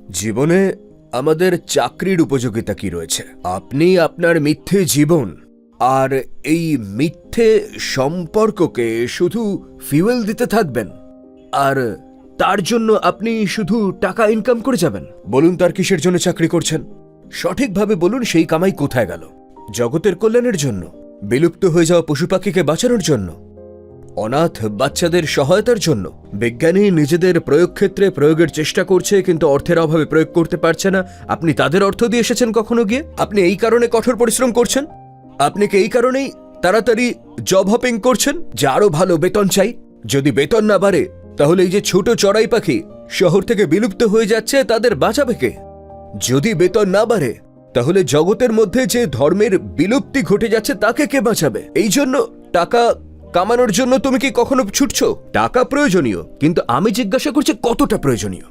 জীবনে আমাদের চাকরির উপযোগিতা কি রয়েছে? আপনি আপনার মিথ্যে জীবন আর এই মিথ্যে সম্পর্ককে শুধু ফিউয়েল দিতে থাকবেন, আর তার জন্য আপনি শুধু টাকা ইনকাম করে যাবেন। বলুন, তার কিসের জন্য চাকরি করছেন? সঠিকভাবে বলুন, সেই কামাই কোথায় গেল? জগতের কল্যাণের জন্য? বিলুপ্ত হয়ে যাওয়া পশু পাখিকে বাঁচানোর জন্য? অনাথ বাচ্চাদের সহায়তার জন্য? বিজ্ঞানী নিজেদের প্রয়োগ ক্ষেত্রে প্রয়োগের চেষ্টা করছে, কিন্তু অর্থের অভাবে প্রয়োগ করতে পারছে না। আপনি তাদের অর্থ দিয়ে এসেছেন কখনো গিয়ে? আপনি এই কারণে কঠোর পরিশ্রম করছেন? আপনি কি এই কারণেই তাড়াতাড়ি জব হপিং করছেন যে আরো ভালো বেতন চাই? যদি বেতন না বাড়ে, তাহলে এই যে ছোট চড়াই পাখি শহর থেকে বিলুপ্ত হয়ে যাচ্ছে, তাদের বাঁচাবে কে? যদি বেতন না বাড়ে, তাহলে জগতের মধ্যে যে ধর্মের বিলুপ্তি ঘটে যাচ্ছে, তাকে কে বাঁচাবে? এই জন্য টাকা কামানোর জন্য তুমি কি কখনো ছুটছো? টাকা প্রয়োজনীয়, কিন্তু আমি জিজ্ঞাসা করছি কতটা প্রয়োজনীয়।